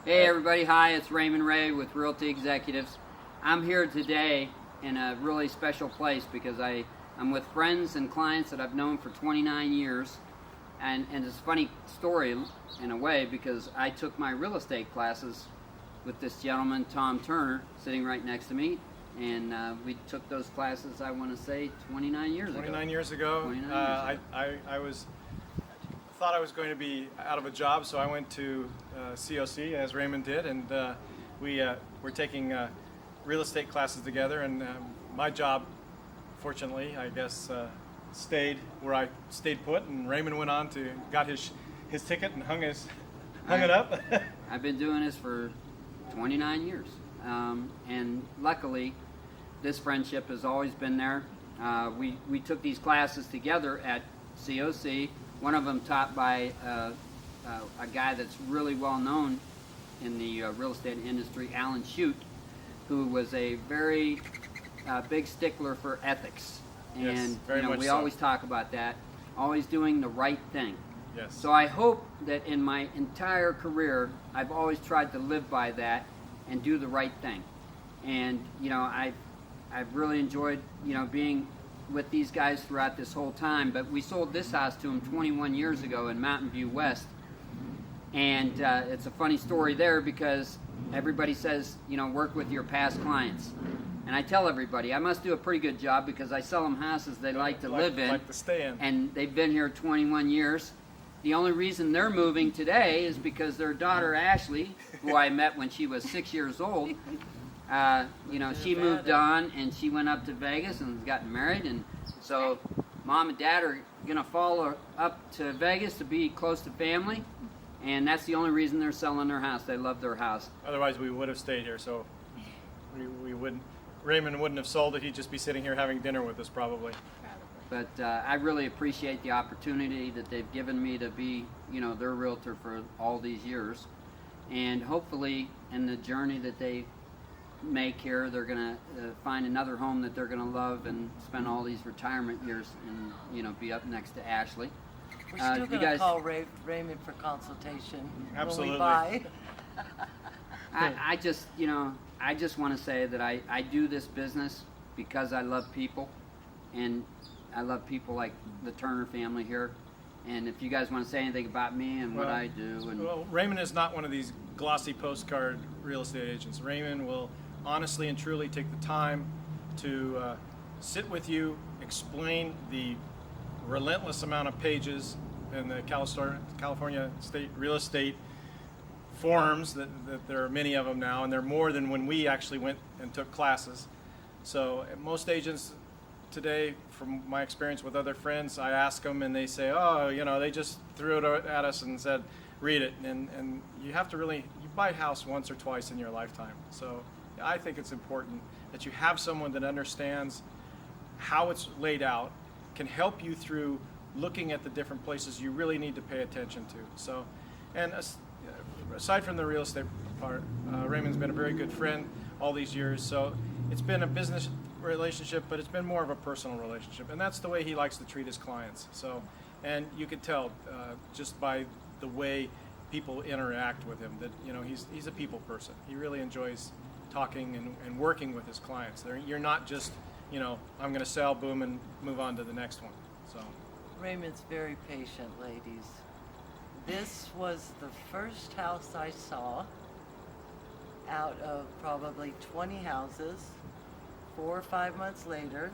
Hey everybody, hi, it's Raymond Ray with Realty Executives. I'm here today in a really special place because I'm with friends and clients that I've known for 29 years. And it's a funny story in a way because I took my real estate classes with this gentleman, Tom Turner, sitting right next to me. And we took those classes, I want to say, 29 years ago. 29 years ago. 29 years ago. I thought I was going to be out of a job, so I went to COC, as Raymond did, and we're taking real estate classes together. And my job, fortunately, I guess, stayed where I stayed put, and Raymond went on to got his ticket and hung it up. I've been doing this for 29 years, and luckily, this friendship has always been there. We took these classes together at COC. One of them taught by a guy that's really well known in the real estate industry, Alan Shute, who was a very big stickler for ethics. And Yes, very much we so. always talk about that, always doing the right thing. Yes. So I hope that in my entire career, I've always tried to live by that and do the right thing. And I've really enjoyed being with these guys throughout this whole time. But we sold this house to them 21 years ago in Mountain View West, and it's a funny story there because everybody says work with your past clients. And I tell everybody, I must do a pretty good job because I sell them houses they like to live in. Like to stay in. And they've been here 21 years. The only reason they're moving today is because their daughter, Ashley, who I met when she was 6 years old, she moved on and she went up to Vegas and has gotten married. And so Mom and Dad are going to follow up to Vegas to be close to family. And that's the only reason they're selling their house. They love their house. Otherwise, we would have stayed here. So we wouldn't. Raymond wouldn't have sold it. He'd just be sitting here having dinner with us, probably. But I really appreciate the opportunity that they've given me to be, their realtor for all these years. And hopefully in the journey that they make here, they're going to find another home that they're going to love and spend all these retirement years and, be up next to Ashley. We're still you going guys- to call Raymond for consultation Absolutely. when we buy. I just want to say that I do this business because I love people, and I love people like the Turner family here. And if you guys want to say anything about me and what I do, Well, Raymond is not one of these glossy postcard real estate agents. Raymond will honestly and truly take the time to sit with you, explain the relentless amount of pages in the California State Real Estate forms, that there are many of them now, and there are more than when we actually went and took classes. So most agents today, from my experience with other friends, I ask them and they say, oh, they just threw it at us and said, read it. And you have to you buy a house once or twice in your lifetime. So I think it's important that you have someone that understands how it's laid out, can help you through looking at the different places you really need to pay attention to. So, and aside from the real estate part, Raymond's been a very good friend all these years. So it's been a business relationship, but it's been more of a personal relationship, and that's the way he likes to treat his clients. So, and you could tell just by the way people interact with him that he's a people person. He really enjoys talking and working with his clients. You're not just I'm going to sell, boom, and move on to the next one. So Raymond's very patient, ladies. This was the first house I saw out of probably 20 houses, 4 or 5 months later.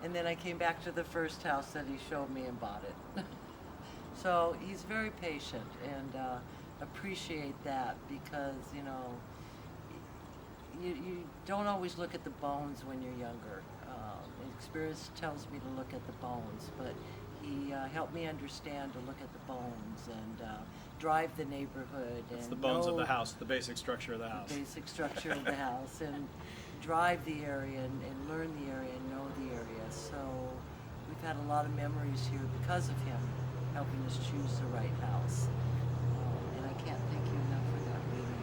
And then I came back to the first house that he showed me and bought it. So he's very patient, and appreciate that because, you don't always look at the bones when you're younger. Experience tells me to look at the bones, but he helped me understand to look at the bones and drive the neighborhood. it's and the bones of know the house, the basic structure of the house. the basic structure of the house, and drive the area and learn the area and know the area. So we've had a lot of memories here because of him helping us choose the right house. And I can't thank you enough for that, really.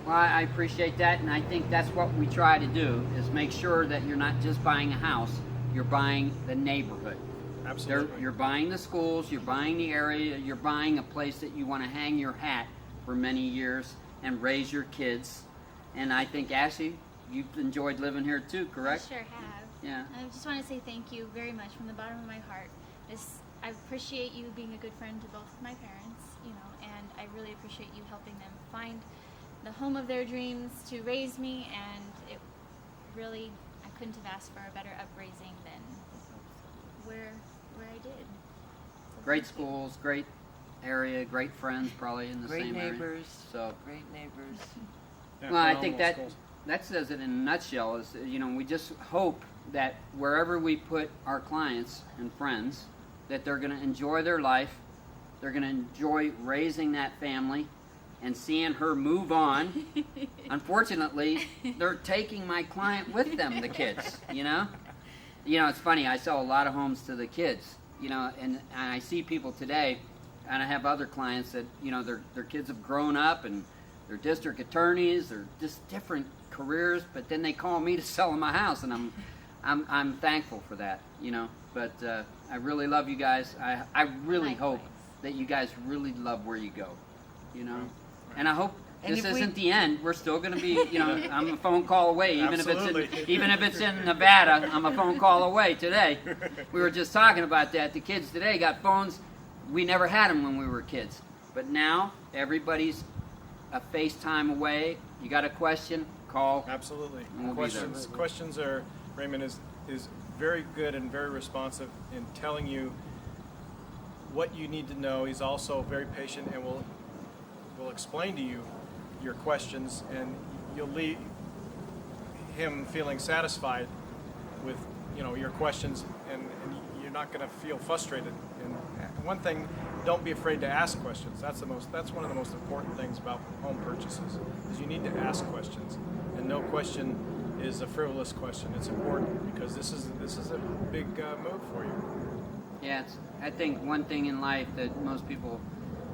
Well, I appreciate that, and I think that's what we try to do, is make sure that you're not just buying a house, you're buying the neighborhood. Absolutely. You're buying the schools, you're buying the area, you're buying a place that you want to hang your hat for many years and raise your kids. And I think, Ashley, you've enjoyed living here too, correct? I sure have. Yeah. I just want to say thank you very much from the bottom of my heart. I appreciate you being a good friend to both of my parents, and I really appreciate you helping them find the home of their dreams to raise me, and it really, I couldn't have asked for a better upraising than where I did. So Great thank you. schools, great area, great friends, probably in the Great same area. neighbors. So, Great neighbors. Yeah, well, I think phenomenal schools. that says it in a nutshell. Is we just hope that wherever we put our clients and friends, that they're going to enjoy their life, they're going to enjoy raising that family, and seeing her move on. Unfortunately, they're taking my client with them, the kids. It's funny. I sell a lot of homes to the kids. And I see people today, and I have other clients that their kids have grown up and they're district attorneys, they're just different careers, but then they call me to sell them a house, and I'm thankful for that, But I really love you guys. I really hope Likewise. that you guys really love where you go, And I hope And this if we- isn't the end. We're still going to be, I'm a phone call away, Absolutely. even if it's in Nevada. I'm a phone call away today. We were just talking about that. The kids today got phones. We never had them when we were kids, but now everybody's a FaceTime away. You got a question? Call. Absolutely. And we'll be there. Questions are, Raymond is very good and very responsive in telling you what you need to know. He's also very patient and will explain to you your questions, and you'll leave him feeling satisfied with your questions, and you're not going to feel frustrated. And one thing, don't be afraid to ask questions. That's one of the most important things about home purchases, is you need to ask questions, and no question is a frivolous question. It's important because this is a big move for you. Yeah, I think one thing in life that most people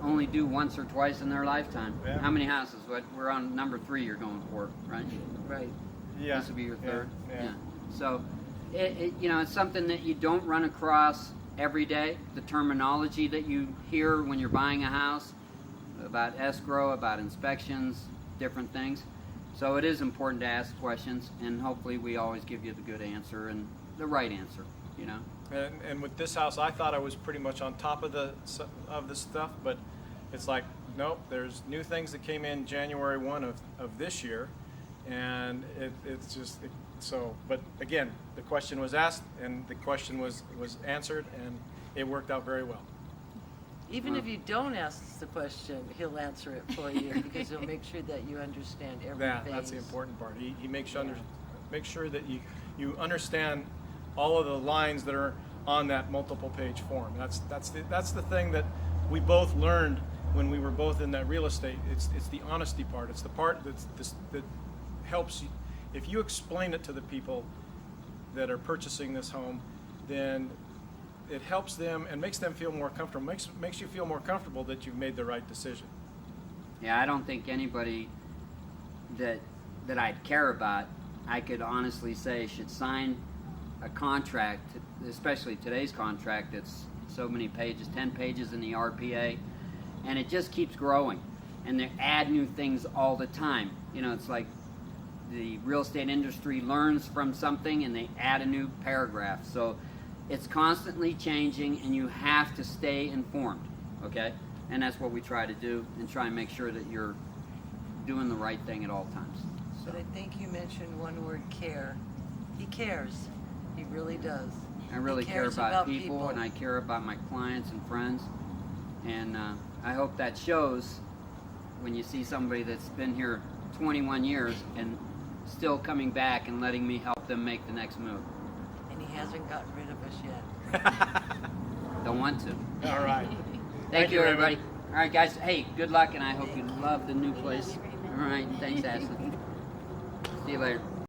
only do once or twice in their lifetime. Yeah. How many houses? We're on number 3 you're going for, right? Right. Yeah. This will be your third. Yeah. So, it's something that you don't run across every day. The terminology that you hear when you're buying a house about escrow, about inspections, different things. So it is important to ask questions, and hopefully we always give you the good answer and the right answer. And with this house, I thought I was pretty much on top of the stuff, but it's like, nope, there's new things that came in January 1 of this year, and it's just so. But again, the question was asked, and the question was answered, and it worked out very well. Even if you don't ask the question, he'll answer it for you because he'll make sure that you understand everything. That's the important part. He makes sure that you understand all of the lines that are on that multiple page form. That's the thing that we both learned when we were both in that real estate. It's the honesty part. It's the part that helps you. If you explain it to the people that are purchasing this home, then it helps them and makes them feel more comfortable. Makes you feel more comfortable that you've made the right decision. Yeah, I don't think anybody that I'd care about, I could honestly say, should sign a contract, especially today's contract that's so many pages, 10 pages in the RPA, and it just keeps growing. And they add new things all the time. It's like the real estate industry learns from something and they add a new paragraph. So it's constantly changing, and you have to stay informed, okay? And that's what we try to do, and try and make sure that you're doing the right thing at all times. So But I think you mentioned one word, care. He cares. He really does. I really He care cares about about people, people. and I care about my clients and friends. And I hope that shows when you see somebody that's been here 21 years and still coming back and letting me help them make the next move. And he hasn't gotten rid of us yet. Don't want to. All right. Thank you, Raymond. everybody. All right, guys. Hey, good luck, and I hope you love the new place. All right. Thanks, Ashley. See you later.